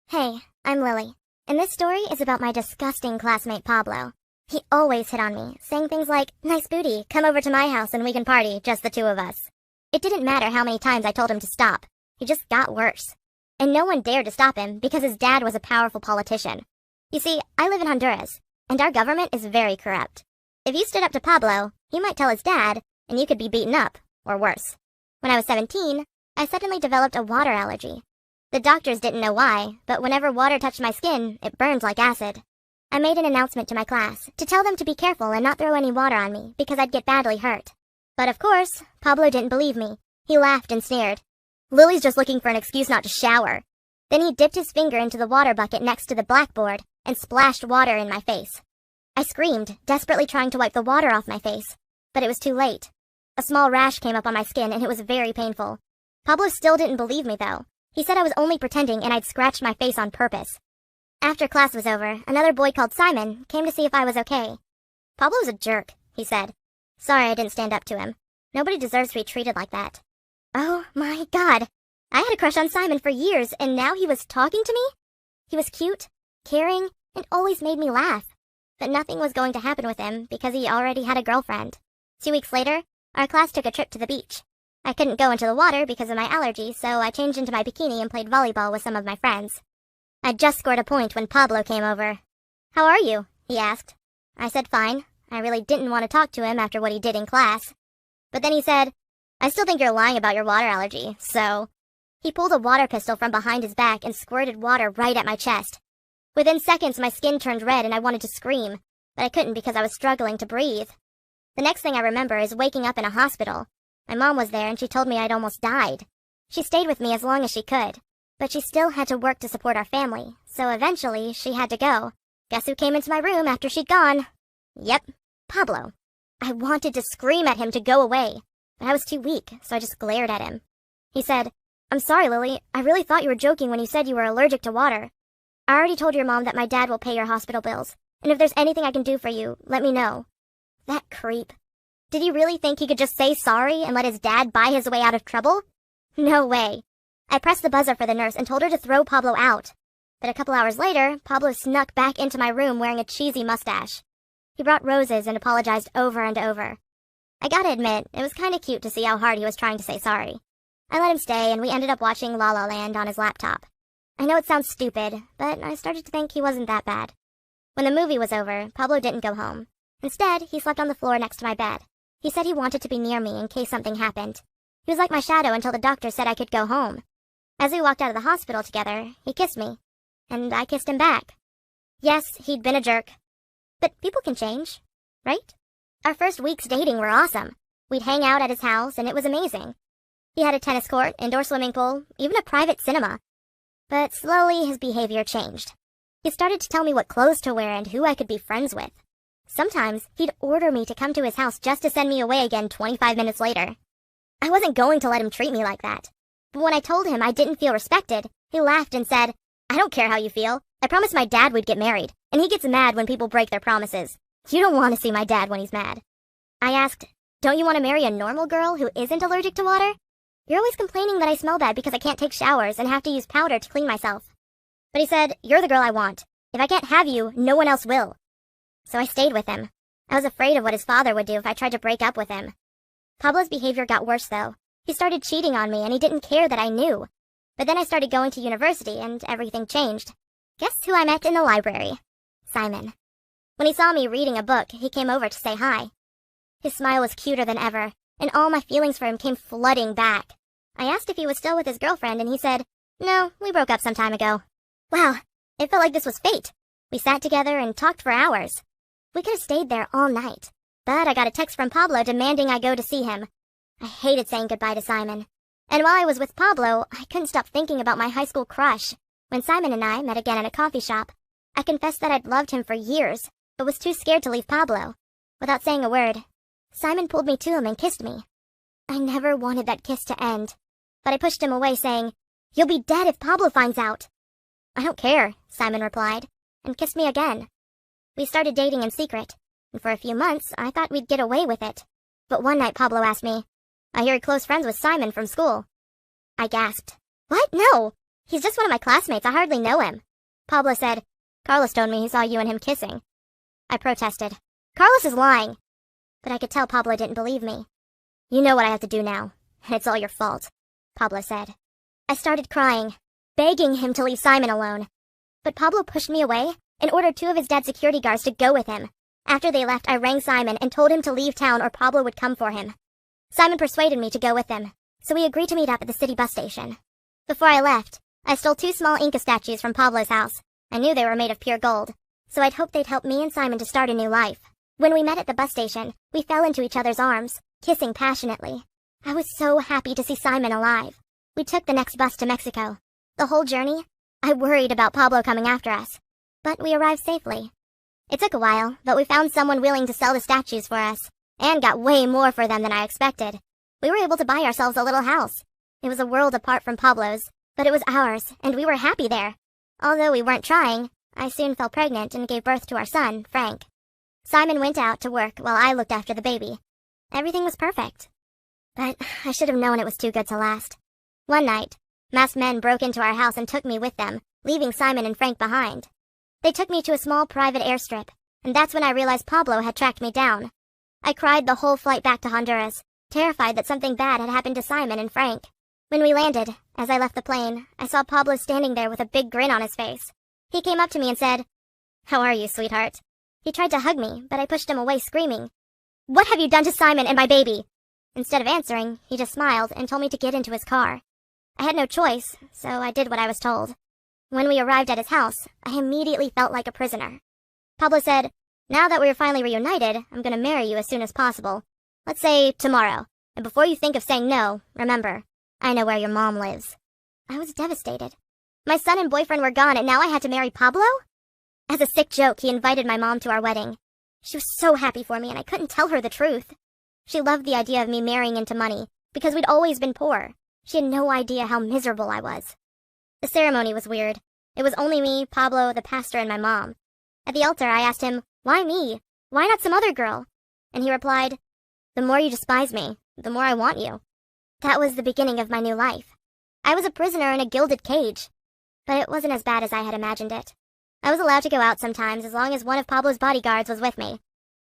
Hey, I'm Lily, and this story is about my disgusting classmate Pablo. He always hit on me, saying things like, "Nice booty, come over to my house and we can party, just the two of us." It didn't matter how many times I told him to stop. He just got worse. And no one dared to stop him because his dad was a powerful politician. You see, I live in Honduras, and our government is very corrupt. If you stood up to Pablo, he might tell his dad, and you could be beaten up, or worse. When I was 17, I suddenly developed a water allergy. The doctors didn't know why, but whenever water touched my skin, it burned like acid. I made an announcement to my class to tell them to be careful and not throw any water on me because I'd get badly hurt. But of course, Pablo didn't believe me. He laughed and sneered. "Lily's just looking for an excuse not to shower." Then he dipped his finger into the water bucket next to the blackboard and splashed water in my face. I screamed, desperately trying to wipe the water off my face, but it was too late. A small rash came up on my skin and it was very painful. Pablo still didn't believe me though. He said I was only pretending and I'd scratched my face on purpose. After class was over, another boy called Simon came to see if I was okay. "Pablo's a jerk," he said. Sorry I didn't stand up to him. Nobody deserves to be treated like that. Oh my God. I had a crush on Simon for years and now he was talking to me? He was cute, caring, and always made me laugh. But nothing was going to happen with him because he already had a girlfriend. 2 weeks later, our class took a trip to the beach. I couldn't go into the water because of my allergy, so I changed into my bikini and played volleyball with some of my friends. I'd just scored a point when Pablo came over. "How are you?" he asked. I said fine. I really didn't want to talk to him after what he did in class. But then he said, "I still think you're lying about your water allergy, so..." He pulled a water pistol from behind his back and squirted water right at my chest. Within seconds, my skin turned red and I wanted to scream, but I couldn't because I was struggling to breathe. The next thing I remember is waking up in a hospital. My mom was there and she told me I'd almost died. She stayed with me as long as she could, but she still had to work to support our family, so eventually she had to go. Guess who came into my room after she'd gone? Yep, Pablo. I wanted to scream at him to go away, but I was too weak, so I just glared at him. He said, "I'm sorry, Lily. I really thought you were joking when you said you were allergic to water. I already told your mom that my dad will pay your hospital bills, and if there's anything I can do for you, let me know." That creep. Did he really think he could just say sorry and let his dad buy his way out of trouble? No way. I pressed the buzzer for the nurse and told her to throw Pablo out. But a couple hours later, Pablo snuck back into my room wearing a cheesy mustache. He brought roses and apologized over and over. I gotta admit, it was kinda cute to see how hard he was trying to say sorry. I let him stay and we ended up watching La La Land on his laptop. I know it sounds stupid, but I started to think he wasn't that bad. When the movie was over, Pablo didn't go home. Instead, he slept on the floor next to my bed. He said he wanted to be near me in case something happened. He was like my shadow until the doctor said I could go home. As we walked out of the hospital together, he kissed me. And I kissed him back. Yes, he'd been a jerk. But people can change, right? Our first weeks dating were awesome. We'd hang out at his house and it was amazing. He had a tennis court, indoor swimming pool, even a private cinema. But slowly his behavior changed. He started to tell me what clothes to wear and who I could be friends with. Sometimes, he'd order me to come to his house just to send me away again 25 minutes later. I wasn't going to let him treat me like that. But when I told him I didn't feel respected, he laughed and said, "I don't care how you feel. I promised my dad we'd get married, and he gets mad when people break their promises. You don't want to see my dad when he's mad." I asked, "Don't you want to marry a normal girl who isn't allergic to water? You're always complaining that I smell bad because I can't take showers and have to use powder to clean myself." But he said, "You're the girl I want. If I can't have you, no one else will." So I stayed with him. I was afraid of what his father would do if I tried to break up with him. Pablo's behavior got worse though. He started cheating on me and he didn't care that I knew. But then I started going to university and everything changed. Guess who I met in the library? Simon. When he saw me reading a book, he came over to say hi. His smile was cuter than ever, and all my feelings for him came flooding back. I asked if he was still with his girlfriend and he said, "No, we broke up some time ago." Wow, it felt like this was fate. We sat together and talked for hours. We could have stayed there all night, but I got a text from Pablo demanding I go to see him. I hated saying goodbye to Simon. And while I was with Pablo, I couldn't stop thinking about my high school crush. When Simon and I met again at a coffee shop, I confessed that I'd loved him for years, but was too scared to leave Pablo. Without saying a word, Simon pulled me to him and kissed me. I never wanted that kiss to end, but I pushed him away saying, "You'll be dead if Pablo finds out." "I don't care," Simon replied, and kissed me again. We started dating in secret, and for a few months, I thought we'd get away with it. But one night Pablo asked me, "I hear you're close friends with Simon from school." I gasped. "What? No! He's just one of my classmates. I hardly know him. Pablo said, Carlos told me he saw you and him kissing. I protested. Carlos is lying. But I could tell Pablo didn't believe me. You know what I have to do now, and it's all your fault, Pablo said. I started crying, begging him to leave Simon alone. But Pablo pushed me away and ordered 2 of his dad's security guards to go with him. After they left, I rang Simon and told him to leave town or Pablo would come for him. Simon persuaded me to go with him, so we agreed to meet up at the city bus station. Before I left, I stole 2 small Inca statues from Pablo's house. I knew they were made of pure gold, so I'd hoped they'd help me and Simon to start a new life. When we met at the bus station, we fell into each other's arms, kissing passionately. I was so happy to see Simon alive. We took the next bus to Mexico. The whole journey, I worried about Pablo coming after us. But we arrived safely. It took a while, but we found someone willing to sell the statues for us, and got way more for them than I expected. We were able to buy ourselves a little house. It was a world apart from Pablo's, but it was ours, and we were happy there. Although we weren't trying, I soon fell pregnant and gave birth to our son, Frank. Simon went out to work while I looked after the baby. Everything was perfect. But I should have known it was too good to last. One night, masked men broke into our house and took me with them, leaving Simon and Frank behind. They took me to a small private airstrip, and that's when I realized Pablo had tracked me down. I cried the whole flight back to Honduras, terrified that something bad had happened to Simon and Frank. When we landed, as I left the plane, I saw Pablo standing there with a big grin on his face. He came up to me and said, "How are you, sweetheart?" He tried to hug me, but I pushed him away screaming, "What have you done to Simon and my baby?" Instead of answering, he just smiled and told me to get into his car. I had no choice, so I did what I was told. When we arrived at his house, I immediately felt like a prisoner. Pablo said, "Now that we're finally reunited, I'm going to marry you as soon as possible. Let's say tomorrow. And before you think of saying no, remember, I know where your mom lives." I was devastated. My son and boyfriend were gone, and now I had to marry Pablo? As a sick joke, he invited my mom to our wedding. She was so happy for me, and I couldn't tell her the truth. She loved the idea of me marrying into money, because we'd always been poor. She had no idea how miserable I was. The ceremony was weird. It was only me, Pablo, the pastor, and my mom. At the altar, I asked him, "Why me? Why not some other girl?" And he replied, "The more you despise me, the more I want you." That was the beginning of my new life. I was a prisoner in a gilded cage. But it wasn't as bad as I had imagined it. I was allowed to go out sometimes as long as one of Pablo's bodyguards was with me.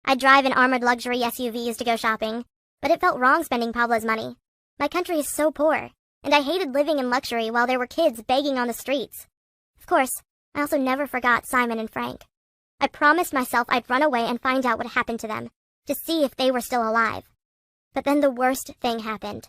I'd drive in armored luxury SUVs to go shopping, but it felt wrong spending Pablo's money. My country is so poor, and I hated living in luxury while there were kids begging on the streets. Of course, I also never forgot Simon and Frank. I promised myself I'd run away and find out what happened to them, to see if they were still alive. But then the worst thing happened.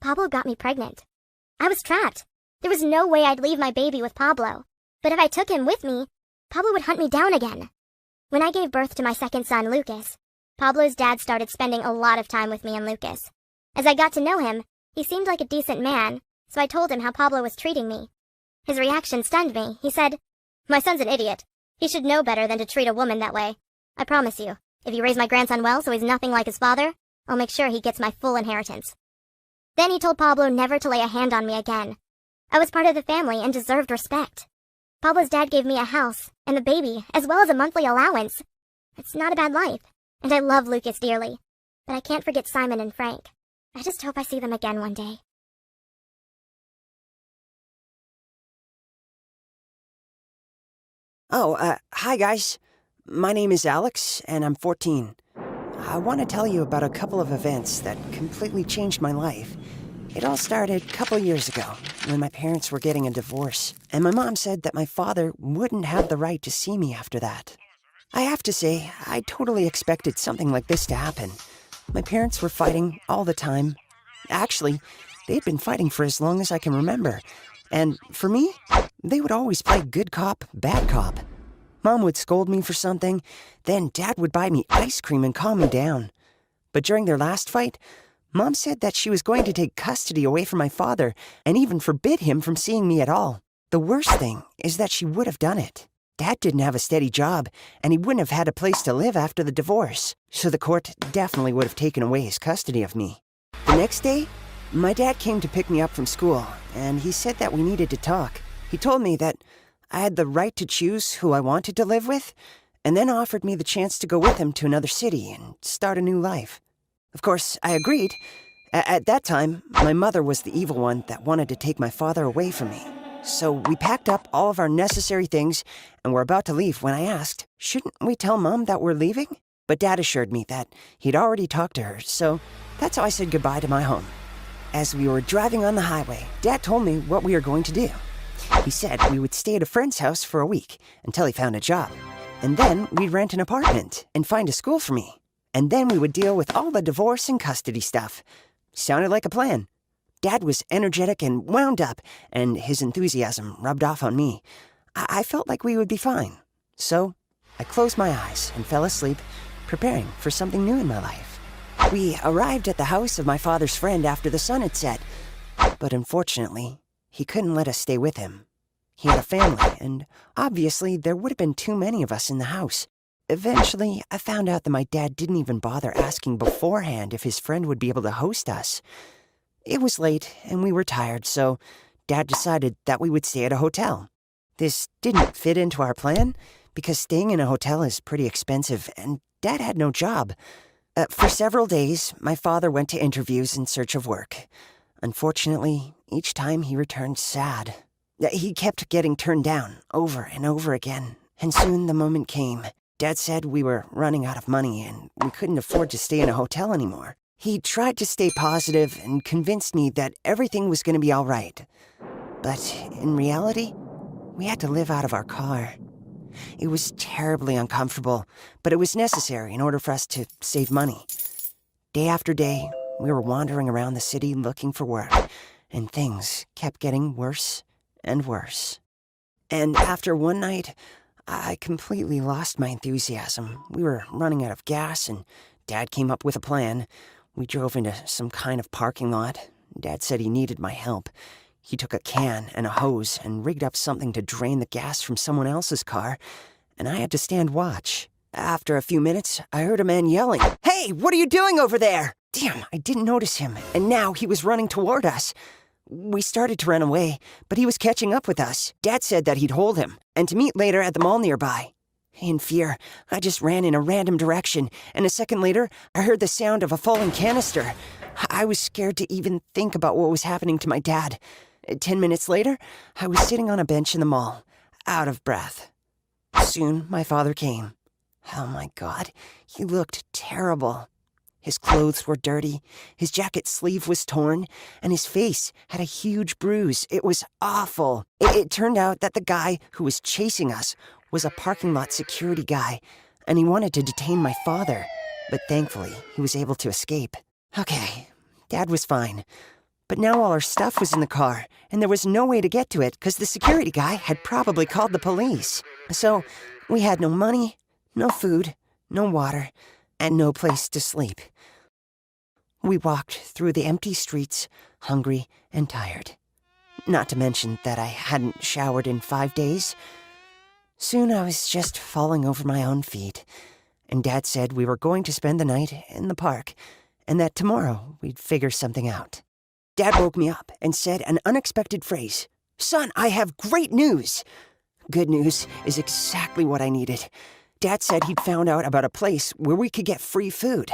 Pablo got me pregnant. I was trapped. There was no way I'd leave my baby with Pablo. But if I took him with me, Pablo would hunt me down again. When I gave birth to my second son, Lucas, Pablo's dad started spending a lot of time with me and Lucas. As I got to know him, he seemed like a decent man, so I told him how Pablo was treating me. His reaction stunned me. He said, "My son's an idiot. He should know better than to treat a woman that way. I promise you, if you raise my grandson well so he's nothing like his father, I'll make sure he gets my full inheritance." Then he told Pablo never to lay a hand on me again. I was part of the family and deserved respect. Pablo's dad gave me a house and the baby, as well as a monthly allowance. It's not a bad life, and I love Lucas dearly. But I can't forget Simon and Frank. I just hope I see them again one day. Hi guys. My name is Alex, and I'm 14. I want to tell you about a couple of events that completely changed my life. It all started a couple years ago, when my parents were getting a divorce, and my mom said that my father wouldn't have the right to see me after that. I have to say, I totally expected something like this to happen. My parents were fighting all the time. Actually, they'd been fighting for as long as I can remember. And for me, they would always play good cop, bad cop. Mom would scold me for something, then Dad would buy me ice cream and calm me down. But during their last fight, Mom said that she was going to take custody away from my father and even forbid him from seeing me at all. The worst thing is that she would have done it. Dad didn't have a steady job, and he wouldn't have had a place to live after the divorce, so the court definitely would have taken away his custody of me. The next day, my dad came to pick me up from school, and he said that we needed to talk. He told me that I had the right to choose who I wanted to live with, and then offered me the chance to go with him to another city and start a new life. Of course, I agreed. At that time, my mother was the evil one that wanted to take my father away from me. So we packed up all of our necessary things and were about to leave when I asked, shouldn't we tell Mom that we're leaving? But Dad assured me that he'd already talked to her, so that's how I said goodbye to my home. As we were driving on the highway, Dad told me what we were going to do. He said we would stay at a friend's house for a week until he found a job. And then we'd rent an apartment and find a school for me. And then we would deal with all the divorce and custody stuff. Sounded like a plan. Dad was energetic and wound up, and his enthusiasm rubbed off on me. I felt like we would be fine. So I closed my eyes and fell asleep, preparing for something new in my life. We arrived at the house of my father's friend after the sun had set, but unfortunately, he couldn't let us stay with him. He had a family, and obviously there would have been too many of us in the house. Eventually, I found out that my dad didn't even bother asking beforehand if his friend would be able to host us. It was late, and we were tired, so Dad decided that we would stay at a hotel. This didn't fit into our plan, because staying in a hotel is pretty expensive, and Dad had no job. For several days, my father went to interviews in search of work. Unfortunately, each time he returned sad. He kept getting turned down over and over again, and soon the moment came. Dad said we were running out of money and we couldn't afford to stay in a hotel anymore. He tried to stay positive and convinced me that everything was going to be all right. But in reality, we had to live out of our car. It was terribly uncomfortable, but it was necessary in order for us to save money. Day after day, we were wandering around the city looking for work, and things kept getting worse and worse. And after one night, I completely lost my enthusiasm. We were running out of gas, and Dad came up with a plan. We drove into some kind of parking lot. Dad said he needed my help. He took a can and a hose and rigged up something to drain the gas from someone else's car, and I had to stand watch. After a few minutes, I heard a man yelling, "Hey, what are you doing over there?" Damn, I didn't notice him, and now he was running toward us. We started to run away, but he was catching up with us. Dad said that he'd hold him, and to meet later at the mall nearby. In fear, I just ran in a random direction, and a second later, I heard the sound of a falling canister. I was scared to even think about what was happening to my dad. 10 minutes later, I was sitting on a bench in the mall, out of breath. Soon, my father came. Oh my God, he looked terrible. His clothes were dirty, his jacket sleeve was torn, and his face had a huge bruise. It was awful. It turned out that the guy who was chasing us was a parking lot security guy, and he wanted to detain my father, but thankfully, he was able to escape. Okay, Dad was fine. But now all our stuff was in the car, and there was no way to get to it because the security guy had probably called the police. So we had no money, no food, no water, and no place to sleep. We walked through the empty streets, hungry and tired. Not to mention that I hadn't showered in 5 days. Soon I was just falling over my own feet, and Dad said we were going to spend the night in the park, and that tomorrow we'd figure something out. Dad woke me up and said an unexpected phrase. "Son, I have great news." Good news is exactly what I needed. Dad said he'd found out about a place where we could get free food.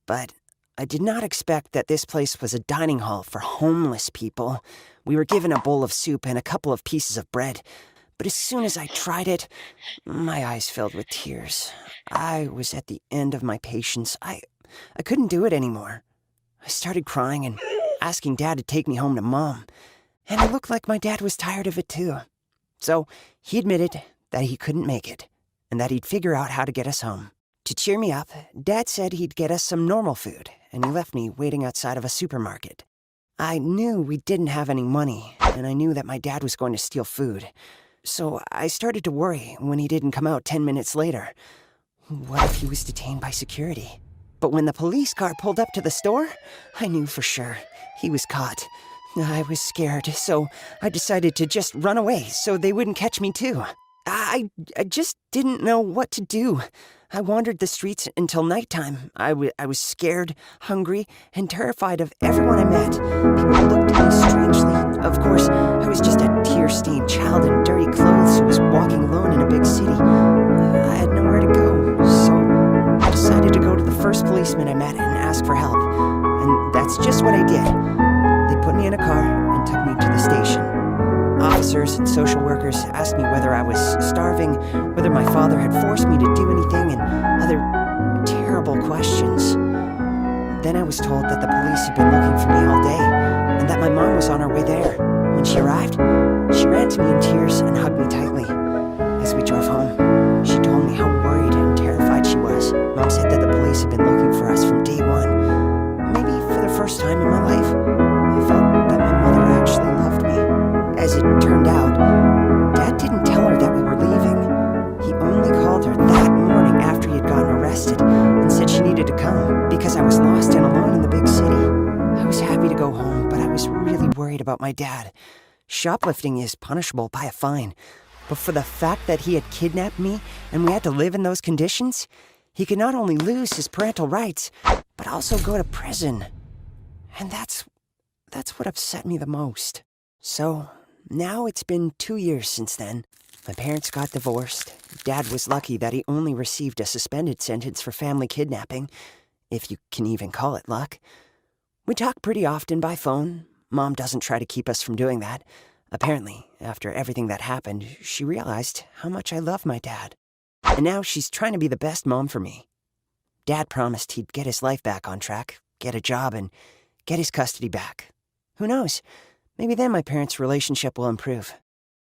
But I did not expect that this place was a dining hall for homeless people. We were given a bowl of soup and a couple of pieces of bread. But as soon as I tried it, my eyes filled with tears. I was at the end of my patience. I couldn't do it anymore. I started crying and asking Dad to take me home to Mom. And it looked like my dad was tired of it too. So he admitted that he couldn't make it, and that he'd figure out how to get us home. To cheer me up, Dad said he'd get us some normal food, and he left me waiting outside of a supermarket. I knew we didn't have any money, and I knew that my dad was going to steal food. So I started to worry when he didn't come out 10 minutes later. What if he was detained by security? But when the police car pulled up to the store, I knew for sure he was caught. I was scared, so I decided to just run away so they wouldn't catch me too. I just didn't know what to do. I wandered the streets until nighttime. I was scared, hungry, and terrified of everyone I met. People looked at me strangely. Of course, I was just a tear-stained child in dirty clothes who was walking alone in a big city. I had nowhere to go, so I decided to go to the first policeman I met and ask for help. And that's just what I did. They put me in a car and took me to the station. Officers and social workers asked me whether I was starving, whether my father had forced me to do anything, and other terrible questions. Then I was told that the police had been looking for me all day, and that my mom was on her way there. When she arrived, she ran to me in tears and hugged me tightly. As we drove home, she told me how worried and terrified she was. Mom said that the police had been looking for us from day one. Maybe for the first time in my life, I felt that my mother actually loved me. As it turned out, Dad didn't tell her that we were leaving. He only called her that morning after he had gotten arrested and said she needed to come because I was lost and alone in the big city. I was happy to go home, but I was really worried about my dad. Shoplifting is punishable by a fine, but for the fact that he had kidnapped me and we had to live in those conditions, he could not only lose his parental rights, but also go to prison. And that's what upset me the most. So, now it's been 2 years since then. My parents got divorced. Dad was lucky that he only received a suspended sentence for family kidnapping, if you can even call it luck. We talk pretty often by phone. Mom doesn't try to keep us from doing that. Apparently, after everything that happened, she realized how much I love my dad. And now she's trying to be the best mom for me. Dad promised he'd get his life back on track, get a job, and get his custody back. Who knows? Maybe then my parents' relationship will improve.